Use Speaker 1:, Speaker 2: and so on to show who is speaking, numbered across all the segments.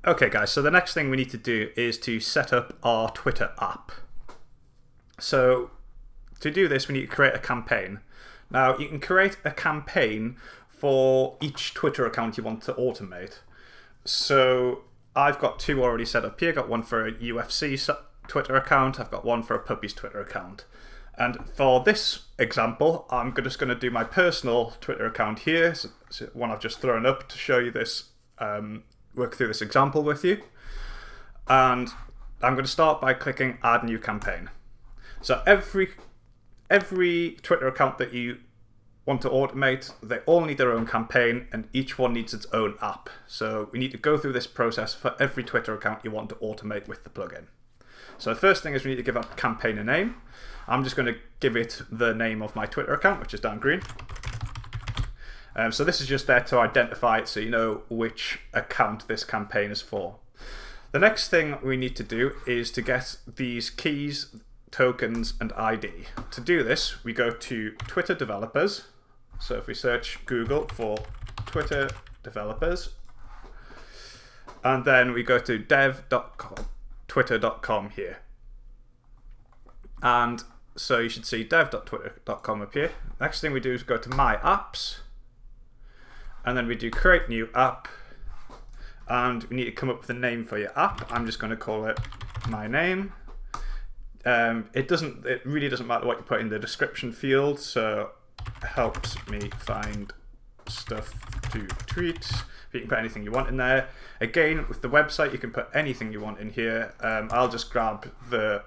Speaker 1: Okay guys, so the next thing we need to do is to set up our Twitter app. So to do this, we need to create a campaign. Now you can create a campaign for each Twitter account you want to automate. So I've got two already set up here. I've got one for a UFC Twitter account, I've got one for a Puppies Twitter account. And for this example, I'm just going to do my personal Twitter account here, so one I've just thrown up to show you this, work through this example with you. And I'm going to start by clicking Add New Campaign. So every Twitter account that you want to automate, they all need their own campaign, and each one needs its own app. So we need to go through this process for every Twitter account you want to automate with the plugin. So the first thing is we need to give our campaign a name. I'm just going to give it the name of my Twitter account, which is Dan Green. So this is just there to identify it so you know which account this campaign is for. The next thing we need to do is to get these keys, tokens, and ID. To do this, we go to Twitter developers. So if we search Google for Twitter developers, and then we go to dev.com, twitter.com here. And so you should see dev.twitter.com up here. Next thing we do is go to My Apps, and then we do Create New App, and we need to come up with a name for your app. I'm just going to call it My Name. It really doesn't matter what you put in the description field, so it helps me find stuff to tweet. You can put anything you want in there. Again, with the website, you can put anything you want in here. I'll just grab the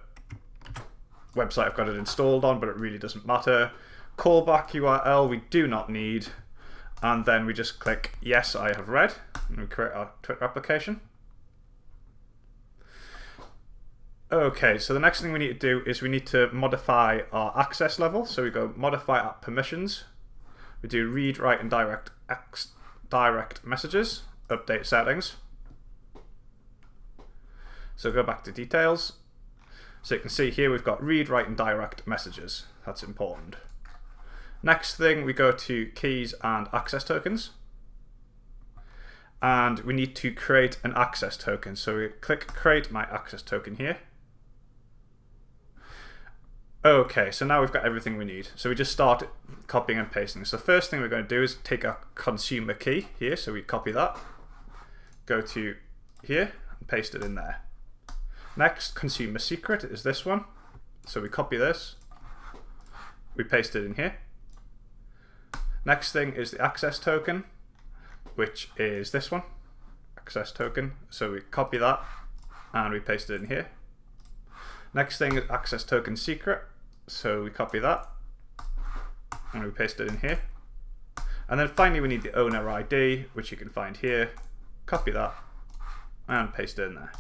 Speaker 1: website I've got it installed on, but it really doesn't matter. Callback URL we do not need, and then we just click Yes, I have read, and we create our Twitter application. Okay, so the next thing we need to do is we need to modify our access level. So we go Modify App Permissions. We do Read, Write, and Direct Messages, Update Settings. So go back to Details. So you can see here we've got Read, Write, and Direct Messages. That's important. Next thing, we go to Keys and Access Tokens. And we need to create an access token. So we click Create My Access Token here. Okay, so now we've got everything we need. So we just start copying and pasting. So the first thing we're going to do is take our consumer key here. So we copy that, go to here, and paste it in there. Next, consumer secret is this one. So we copy this, we paste it in here. Next thing is the access token, which is this one, access token. So we copy that and we paste it in here. Next thing is access token secret. So we copy that and we paste it in here. And then finally we need the owner ID, which you can find here. Copy that and paste it in there.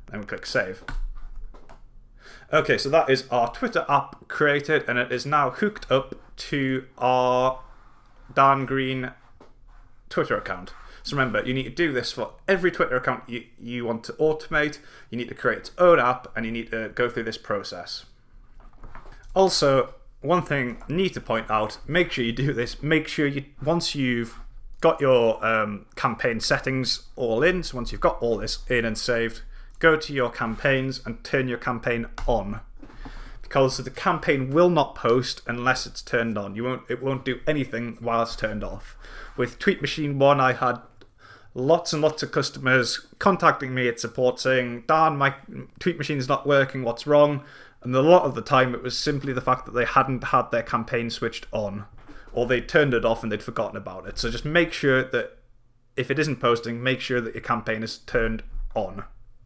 Speaker 1: Then we click Save. Okay, so that is our Twitter app created, and it is now hooked up to our Dan Green Twitter account. So remember, you need to do this for every Twitter account you want to automate. You need to create its own app, and you need to go through this process. Also, one thing I need to point out, make sure you do this. Make sure once you've got your campaign settings all in, so once you've got all this in and saved, go to your campaigns and turn your campaign on. Because the campaign will not post unless it's turned on. It won't do anything while it's turned off. With Tweet Machine 1, I had lots and lots of customers contacting me at support saying, Dan, my Tweet Machine is not working, what's wrong? And a lot of the time it was simply the fact that they hadn't had their campaign switched on, or they turned it off and they'd forgotten about it. So just make sure that if it isn't posting, make sure that your campaign is turned on.